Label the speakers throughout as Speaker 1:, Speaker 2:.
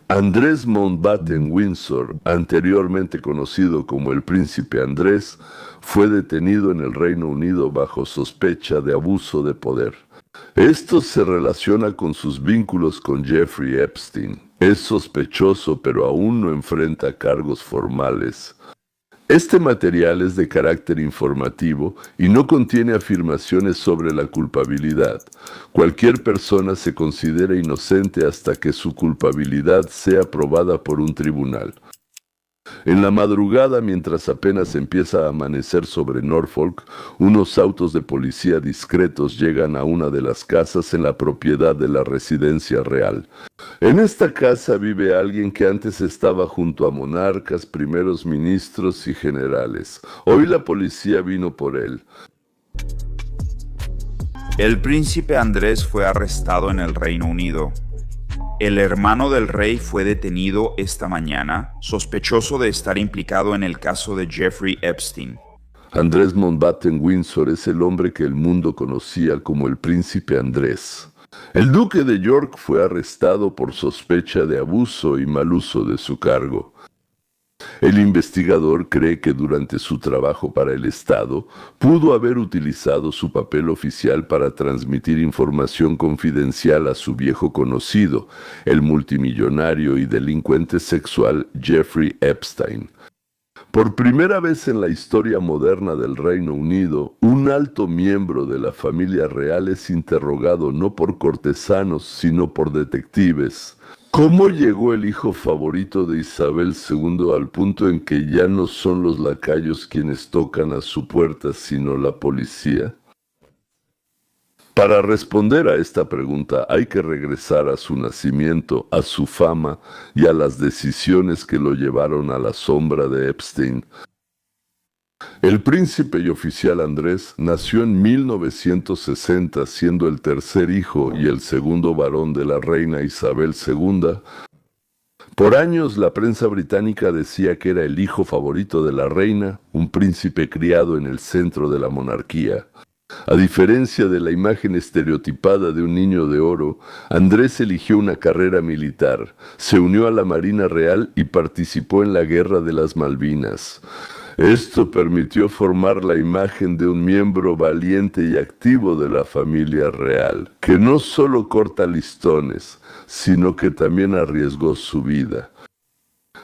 Speaker 1: Andrés Mountbatten Windsor, anteriormente conocido como el Príncipe Andrés, fue detenido en el Reino Unido bajo sospecha de abuso de poder. Esto se relaciona con sus vínculos con Jeffrey Epstein. Es sospechoso, pero aún no enfrenta cargos formales. Este material es de carácter informativo y no contiene afirmaciones sobre la culpabilidad. Cualquier persona se considera inocente hasta que su culpabilidad sea probada por un tribunal. En la madrugada, mientras apenas empieza a amanecer sobre Norfolk, unos autos de policía discretos llegan a una de las casas en la propiedad de la residencia real. En esta casa vive alguien que antes estaba junto a monarcas, primeros ministros y generales. Hoy la policía vino por él.
Speaker 2: El príncipe Andrés fue arrestado en el Reino Unido. El hermano del rey fue detenido esta mañana, sospechoso de estar implicado en el caso de Jeffrey Epstein.
Speaker 1: Andrés Mountbatten Windsor es el hombre que el mundo conocía como el príncipe Andrés. El duque de York fue arrestado por sospecha de abuso y mal uso de su cargo. El investigador cree que durante su trabajo para el Estado pudo haber utilizado su papel oficial para transmitir información confidencial a su viejo conocido, el multimillonario y delincuente sexual Jeffrey Epstein. Por primera vez en la historia moderna del Reino Unido, un alto miembro de la familia real es interrogado no por cortesanos, sino por detectives. ¿Cómo llegó el hijo favorito de Isabel II al punto en que ya no son los lacayos quienes tocan a su puerta, sino la policía? Para responder a esta pregunta hay que regresar a su nacimiento, a su fama y a las decisiones que lo llevaron a la sombra de Epstein. El príncipe y oficial Andrés nació en 1960 siendo el tercer hijo y el segundo varón de la reina Isabel II. Por años la prensa británica decía que era el hijo favorito de la reina, un príncipe criado en el centro de la monarquía. A diferencia de la imagen estereotipada de un niño de oro, Andrés eligió una carrera militar, se unió a la Marina Real y participó en la Guerra de las Malvinas. Esto permitió formar la imagen de un miembro valiente y activo de la familia real, que no solo corta listones, sino que también arriesgó su vida.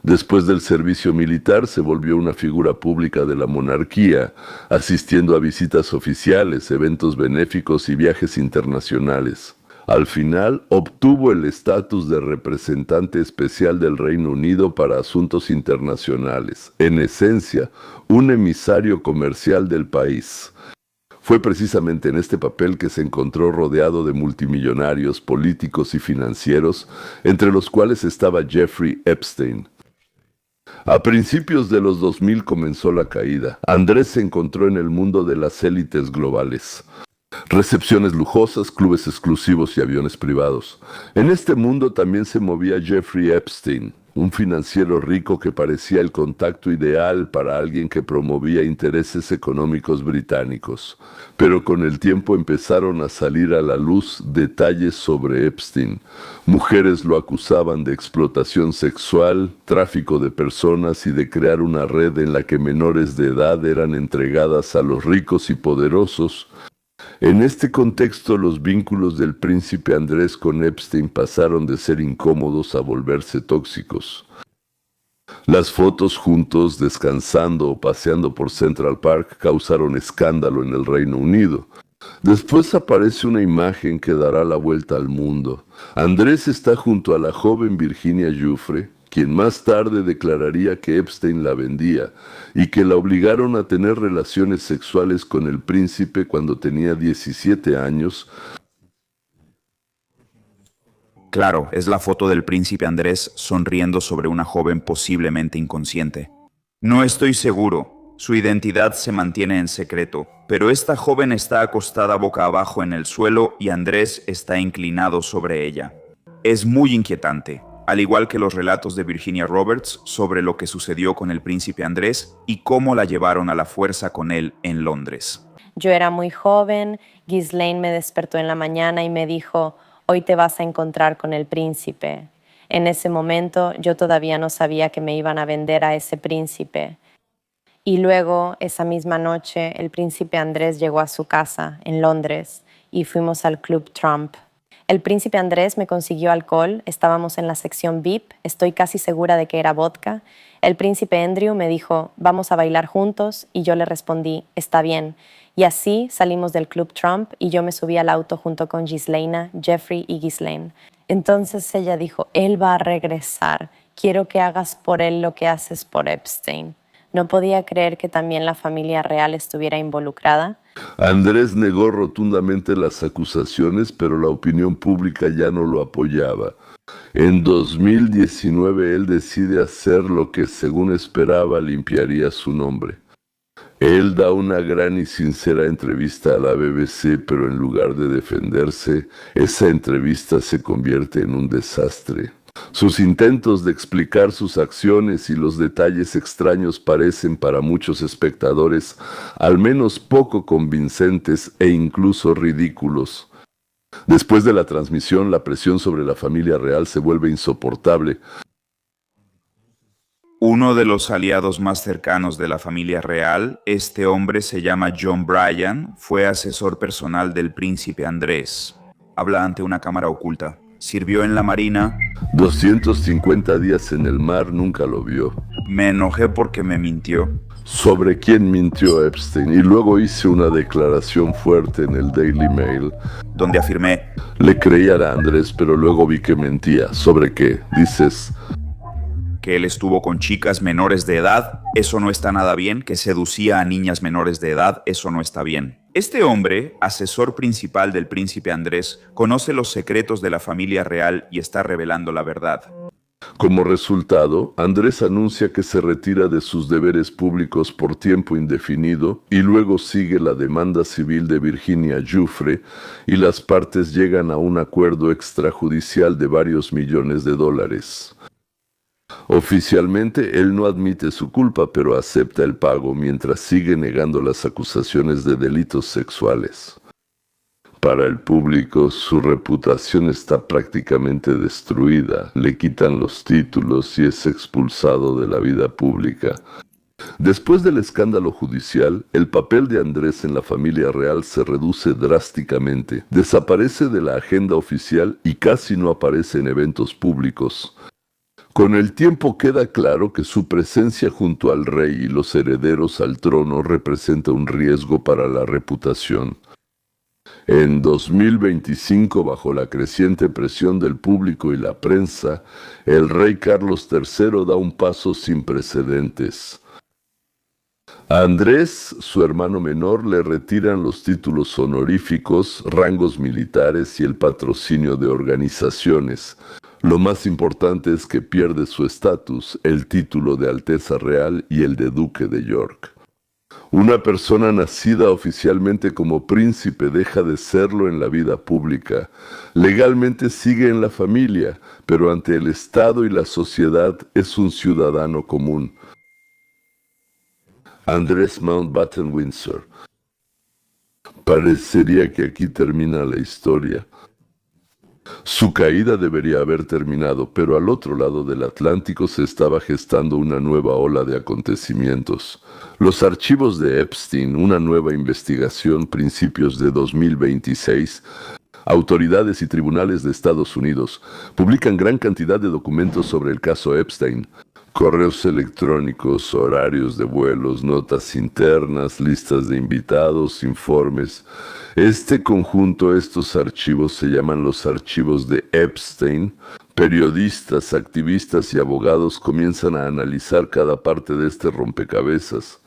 Speaker 1: Después del servicio militar se volvió una figura pública de la monarquía, asistiendo a visitas oficiales, eventos benéficos y viajes internacionales. Al final obtuvo el estatus de representante especial del Reino Unido para asuntos internacionales, en esencia, un emisario comercial del país. Fue precisamente en este papel que se encontró rodeado de multimillonarios, políticos y financieros, entre los cuales estaba Jeffrey Epstein. A principios de los 2000 comenzó la caída. Andrés se encontró en el mundo de las élites globales. Recepciones lujosas, clubes exclusivos y aviones privados. En este mundo también se movía Jeffrey Epstein, un financiero rico que parecía el contacto ideal para alguien que promovía intereses económicos británicos. Pero con el tiempo empezaron a salir a la luz detalles sobre Epstein. Mujeres lo acusaban de explotación sexual, tráfico de personas y de crear una red en la que menores de edad eran entregadas a los ricos y poderosos. En este contexto, los vínculos del príncipe Andrés con Epstein pasaron de ser incómodos a volverse tóxicos. Las fotos juntos, descansando o paseando por Central Park, causaron escándalo en el Reino Unido. Después aparece una imagen que dará la vuelta al mundo. Andrés está junto a la joven Virginia Giuffre, quien más tarde declararía que Epstein la vendía y que la obligaron a tener relaciones sexuales con el príncipe cuando tenía 17 años.
Speaker 2: Claro, es la foto del príncipe Andrés sonriendo sobre una joven posiblemente inconsciente. No estoy seguro, su identidad se mantiene en secreto, pero esta joven está acostada boca abajo en el suelo y Andrés está inclinado sobre ella. Es muy inquietante, al igual que los relatos de Virginia Roberts sobre lo que sucedió con el príncipe Andrés y cómo la llevaron a la fuerza con él en Londres.
Speaker 3: Yo era muy joven, Ghislaine me despertó en la mañana y me dijo, hoy te vas a encontrar con el príncipe. En ese momento yo todavía no sabía que me iban a vender a ese príncipe. Y luego, esa misma noche, el príncipe Andrés llegó a su casa en Londres y fuimos al Club Trump. El príncipe Andrés me consiguió alcohol, estábamos en la sección VIP, estoy casi segura de que era vodka. El príncipe Andrew me dijo, vamos a bailar juntos, y yo le respondí, está bien. Y así salimos del Club Trump y yo me subí al auto junto con Ghislaine, Jeffrey y Ghislaine. Entonces ella dijo, él va a regresar, quiero que hagas por él lo que haces por Epstein. No podía creer que también la familia real estuviera involucrada.
Speaker 1: Andrés negó rotundamente las acusaciones, pero la opinión pública ya no lo apoyaba. En 2019 él decide hacer lo que, según esperaba, limpiaría su nombre. Él da una gran y sincera entrevista a la BBC, pero en lugar de defenderse, esa entrevista se convierte en un desastre. Sus intentos de explicar sus acciones y los detalles extraños parecen para muchos espectadores al menos poco convincentes e incluso ridículos. Después de la transmisión, la presión sobre la familia real se vuelve insoportable.
Speaker 2: Uno de los aliados más cercanos de la familia real, este hombre se llama John Bryan, fue asesor personal del príncipe Andrés. Habla ante una cámara oculta. Sirvió en la marina.
Speaker 1: 250 días en el mar, nunca lo vio.
Speaker 2: Me enojé porque me mintió.
Speaker 1: ¿Sobre quién mintió Epstein? Y luego hice una declaración fuerte en el Daily Mail,
Speaker 2: donde afirmé,
Speaker 1: le creía a Andrés, pero luego vi que mentía. ¿Sobre qué? Dices
Speaker 2: que él estuvo con chicas menores de edad, eso no está nada bien, que seducía a niñas menores de edad, eso no está bien. Este hombre, asesor principal del príncipe Andrés, conoce los secretos de la familia real y está revelando la verdad.
Speaker 1: Como resultado, Andrés anuncia que se retira de sus deberes públicos por tiempo indefinido y luego sigue la demanda civil de Virginia Giuffre y las partes llegan a un acuerdo extrajudicial de varios millones de dólares. Oficialmente, él no admite su culpa, pero acepta el pago mientras sigue negando las acusaciones de delitos sexuales. Para el público, su reputación está prácticamente destruida, le quitan los títulos y es expulsado de la vida pública. Después del escándalo judicial, el papel de Andrés en la familia real se reduce drásticamente, desaparece de la agenda oficial y casi no aparece en eventos públicos. Con el tiempo queda claro que su presencia junto al rey y los herederos al trono representa un riesgo para la reputación. En 2025, bajo la creciente presión del público y la prensa, el rey Carlos III da un paso sin precedentes. A Andrés, su hermano menor, le retiran los títulos honoríficos, rangos militares y el patrocinio de organizaciones. Lo más importante es que pierde su estatus, el título de Alteza Real y el de Duque de York. Una persona nacida oficialmente como príncipe deja de serlo en la vida pública. Legalmente sigue en la familia, pero ante el Estado y la sociedad es un ciudadano común. Andrés Mountbatten Windsor. Parecería que aquí termina la historia. Su caída debería haber terminado, pero al otro lado del Atlántico se estaba gestando una nueva ola de acontecimientos. Los archivos de Epstein, una nueva investigación, principios de 2026, autoridades y tribunales de Estados Unidos publican gran cantidad de documentos sobre el caso Epstein. Correos electrónicos, horarios de vuelos, notas internas, listas de invitados, informes. Este conjunto, estos archivos se llaman los archivos de Epstein. Periodistas, activistas y abogados comienzan a analizar cada parte de este rompecabezas.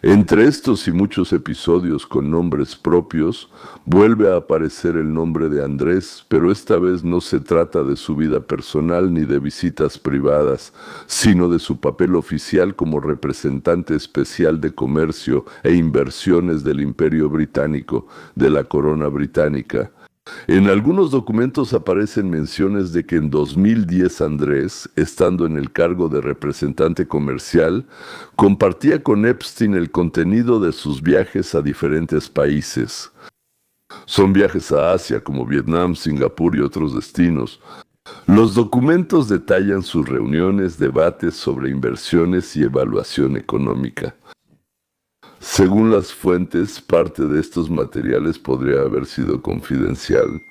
Speaker 1: Entre estos y muchos episodios con nombres propios, vuelve a aparecer el nombre de Andrés, pero esta vez no se trata de su vida personal ni de visitas privadas, sino de su papel oficial como representante especial de comercio e inversiones del Imperio Británico, de la Corona Británica. En algunos documentos aparecen menciones de que en 2010 Andrés, estando en el cargo de representante comercial, compartía con Epstein el contenido de sus viajes a diferentes países. Son viajes a Asia como Vietnam, Singapur y otros destinos. Los documentos detallan sus reuniones, debates sobre inversiones y evaluación económica. Según las fuentes, parte de estos materiales podría haber sido confidencial.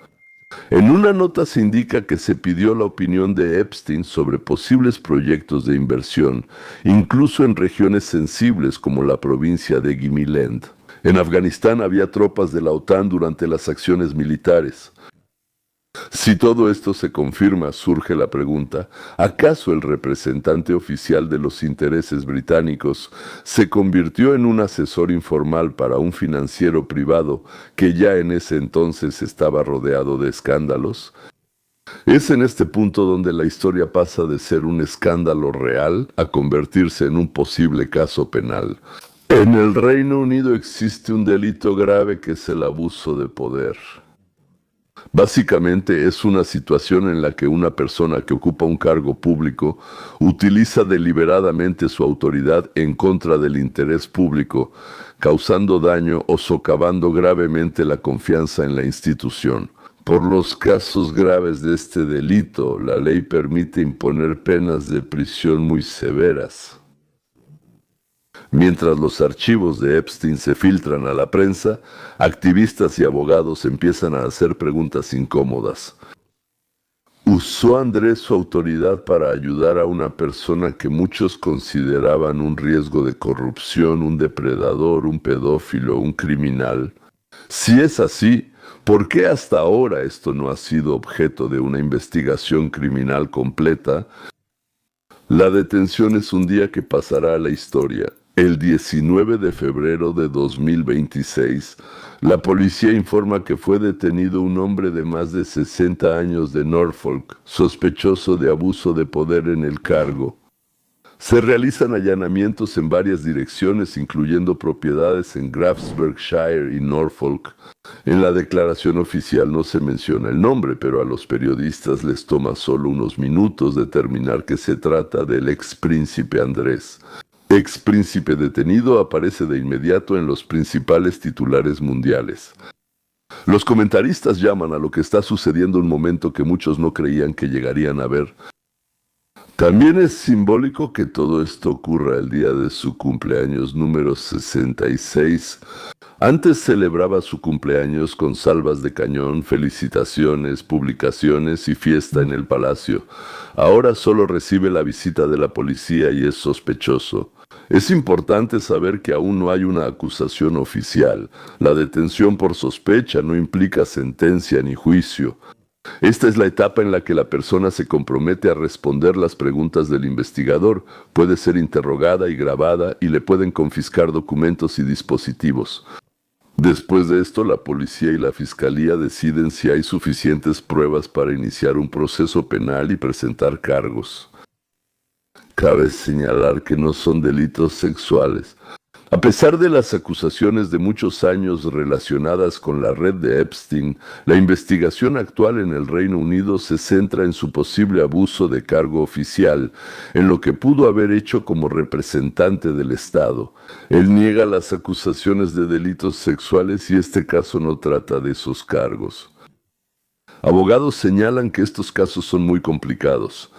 Speaker 1: En una nota se indica que se pidió la opinión de Epstein sobre posibles proyectos de inversión, incluso en regiones sensibles como la provincia de Gimiland. En Afganistán había tropas de la OTAN durante las acciones militares. Si todo esto se confirma, surge la pregunta, ¿acaso el representante oficial de los intereses británicos se convirtió en un asesor informal para un financiero privado que ya en ese entonces estaba rodeado de escándalos? Es en este punto donde la historia pasa de ser un escándalo real a convertirse en un posible caso penal. En el Reino Unido existe un delito grave que es el abuso de poder. Básicamente es una situación en la que una persona que ocupa un cargo público utiliza deliberadamente su autoridad en contra del interés público, causando daño o socavando gravemente la confianza en la institución. Por los casos graves de este delito, la ley permite imponer penas de prisión muy severas. Mientras los archivos de Epstein se filtran a la prensa, activistas y abogados empiezan a hacer preguntas incómodas. ¿Usó Andrés su autoridad para ayudar a una persona que muchos consideraban un riesgo de corrupción, un depredador, un pedófilo, un criminal? Si es así, ¿por qué hasta ahora esto no ha sido objeto de una investigación criminal completa? La detención es un día que pasará a la historia. El 19 de febrero de 2026, la policía informa que fue detenido un hombre de más de 60 años de Norfolk, sospechoso de abuso de poder en el cargo. Se realizan allanamientos en varias direcciones, incluyendo propiedades en Grantsburgshire y Norfolk. En la declaración oficial no se menciona el nombre, pero a los periodistas les toma solo unos minutos determinar que se trata del ex príncipe Andrés. Ex príncipe detenido aparece de inmediato en los principales titulares mundiales. Los comentaristas llaman a lo que está sucediendo un momento que muchos no creían que llegarían a ver. También es simbólico que todo esto ocurra el día de su cumpleaños número 66. Antes celebraba su cumpleaños con salvas de cañón, felicitaciones, publicaciones y fiesta en el palacio. Ahora solo recibe la visita de la policía y es sospechoso. Es importante saber que aún no hay una acusación oficial. La detención por sospecha no implica sentencia ni juicio. Esta es la etapa en la que la persona se compromete a responder las preguntas del investigador, puede ser interrogada y grabada y le pueden confiscar documentos y dispositivos. Después de esto, la policía y la fiscalía deciden si hay suficientes pruebas para iniciar un proceso penal y presentar cargos. Cabe señalar que no son delitos sexuales. A pesar de las acusaciones de muchos años relacionadas con la red de Epstein, la investigación actual en el Reino Unido se centra en su posible abuso de cargo oficial, en lo que pudo haber hecho como representante del Estado. Él niega las acusaciones de delitos sexuales y este caso no trata de esos cargos. Abogados señalan que estos casos son muy complicados.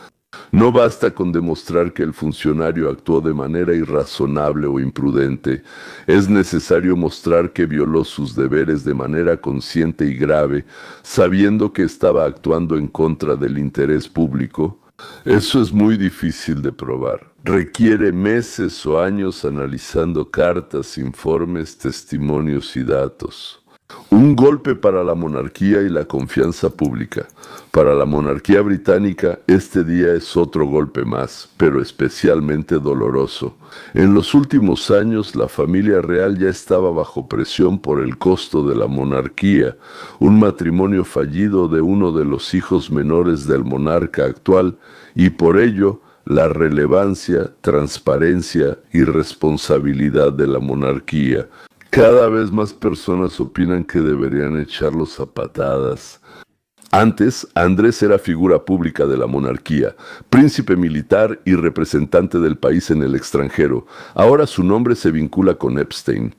Speaker 1: No basta con demostrar que el funcionario actuó de manera irrazonable o imprudente. Es necesario mostrar que violó sus deberes de manera consciente y grave, sabiendo que estaba actuando en contra del interés público. Eso es muy difícil de probar. Requiere meses o años analizando cartas, informes, testimonios y datos. Un golpe para la monarquía y la confianza pública. Para la monarquía británica, este día es otro golpe más, pero especialmente doloroso. En los últimos años, la familia real ya estaba bajo presión por el costo de la monarquía, un matrimonio fallido de uno de los hijos menores del monarca actual, y por ello, la relevancia, transparencia y responsabilidad de la monarquía. Cada vez más personas opinan que deberían echarlos a patadas. Antes, Andrés era figura pública de la monarquía, príncipe militar y representante del país en el extranjero. Ahora su nombre se vincula con Epstein,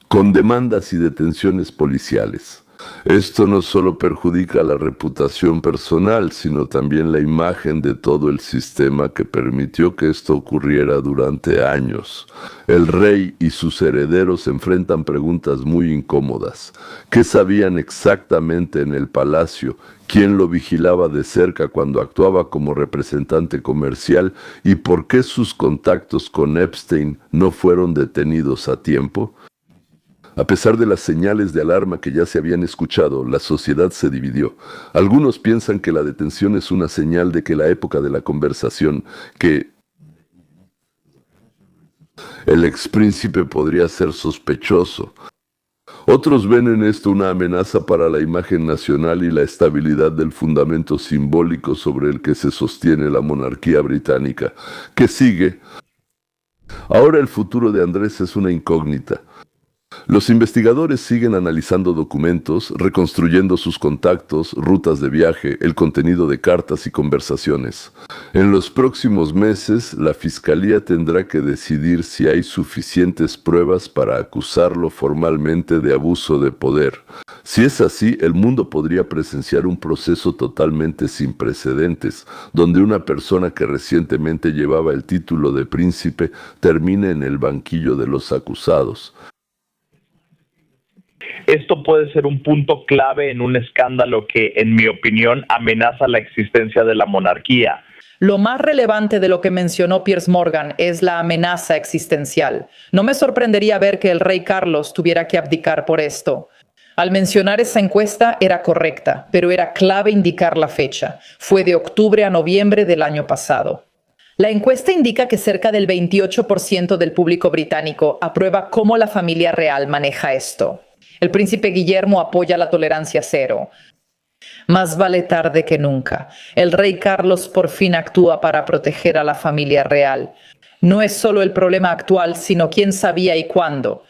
Speaker 1: con demandas y detenciones policiales. Esto no solo perjudica la reputación personal, sino también la imagen de todo el sistema que permitió que esto ocurriera durante años. El rey y sus herederos enfrentan preguntas muy incómodas. ¿Qué sabían exactamente en el palacio? ¿Quién lo vigilaba de cerca cuando actuaba como representante comercial? ¿Y por qué sus contactos con Epstein no fueron detenidos a tiempo? A pesar de las señales de alarma que ya se habían escuchado, la sociedad se dividió. Algunos piensan que la detención es una señal de que la época de la conversación, que el expríncipe podría ser sospechoso. Otros ven en esto una amenaza para la imagen nacional y la estabilidad del fundamento simbólico sobre el que se sostiene la monarquía británica. ¿Qué sigue? Ahora el futuro de Andrés es una incógnita. Los investigadores siguen analizando documentos, reconstruyendo sus contactos, rutas de viaje, el contenido de cartas y conversaciones. En los próximos meses, la Fiscalía tendrá que decidir si hay suficientes pruebas para acusarlo formalmente de abuso de poder. Si es así, el mundo podría presenciar un proceso totalmente sin precedentes, donde una persona que recientemente llevaba el título de príncipe termine en el banquillo de los acusados.
Speaker 4: Esto puede ser un punto clave en un escándalo que, en mi opinión, amenaza la existencia de la monarquía.
Speaker 5: Lo más relevante de lo que mencionó Piers Morgan es la amenaza existencial. No me sorprendería ver que el rey Carlos tuviera que abdicar por esto. Al mencionar esa encuesta era correcta, pero era clave indicar la fecha. Fue de octubre a noviembre del año pasado. La encuesta indica que cerca del 28% del público británico aprueba cómo la familia real maneja esto. El príncipe Guillermo apoya la tolerancia cero. Más vale tarde que nunca. El rey Carlos por fin actúa para proteger a la familia real. No es solo el problema actual, sino quién sabía y cuándo.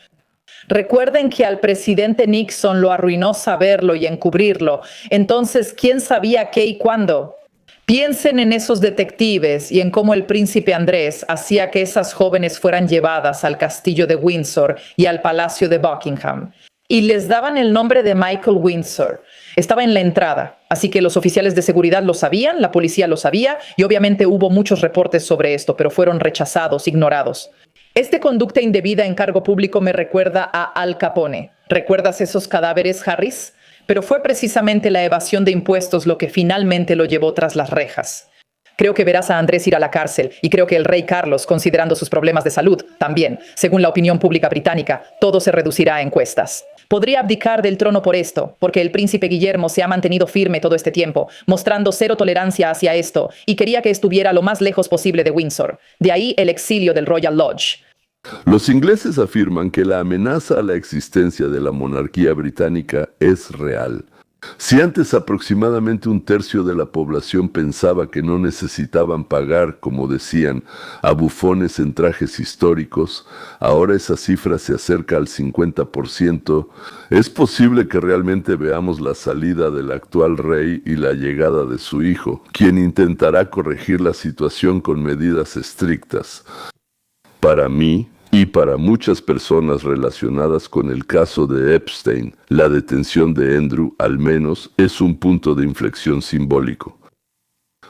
Speaker 5: Recuerden que al presidente Nixon lo arruinó saberlo y encubrirlo. Entonces, ¿quién sabía qué y cuándo? Piensen en esos detectives y en cómo el príncipe Andrés hacía que esas jóvenes fueran llevadas al castillo de Windsor y al palacio de Buckingham. Y les daban el nombre de Michael Windsor. Estaba en la entrada, así que los oficiales de seguridad lo sabían, la policía lo sabía y obviamente hubo muchos reportes sobre esto, pero fueron rechazados, ignorados. Esta conducta indebida en cargo público me recuerda a Al Capone. ¿Recuerdas esos cadáveres, Harris? Pero fue precisamente la evasión de impuestos lo que finalmente lo llevó tras las rejas. Creo que verás a Andrés ir a la cárcel y creo que el rey Carlos, considerando sus problemas de salud, también. Según la opinión pública británica, todo se reducirá a encuestas. Podría abdicar del trono por esto, porque el príncipe Guillermo se ha mantenido firme todo este tiempo, mostrando cero tolerancia hacia esto, y quería que estuviera lo más lejos posible de Windsor. De ahí el exilio del Royal Lodge.
Speaker 1: Los ingleses afirman que la amenaza a la existencia de la monarquía británica es real. Si antes aproximadamente un tercio de la población pensaba que no necesitaban pagar, como decían, a bufones en trajes históricos, ahora esa cifra se acerca al 50%. Es posible que realmente veamos la salida del actual rey y la llegada de su hijo, quien intentará corregir la situación con medidas estrictas. Para mí, y para muchas personas relacionadas con el caso de Epstein, la detención de Andrew, al menos, es un punto de inflexión simbólico.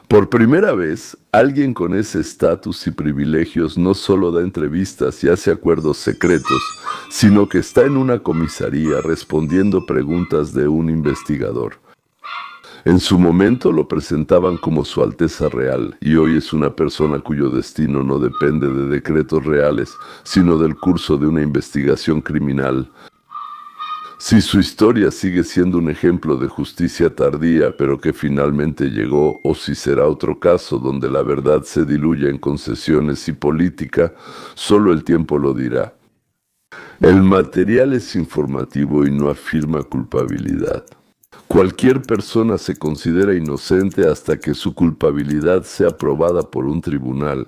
Speaker 1: Por primera vez, alguien con ese estatus y privilegios no solo da entrevistas y hace acuerdos secretos, sino que está en una comisaría respondiendo preguntas de un investigador. En su momento lo presentaban como Su Alteza Real y hoy es una persona cuyo destino no depende de decretos reales, sino del curso de una investigación criminal. Si su historia sigue siendo un ejemplo de justicia tardía, pero que finalmente llegó, o si será otro caso donde la verdad se diluye en concesiones y política, solo el tiempo lo dirá. El material es informativo y no afirma culpabilidad. Cualquier persona se considera inocente hasta que su culpabilidad sea probada por un tribunal.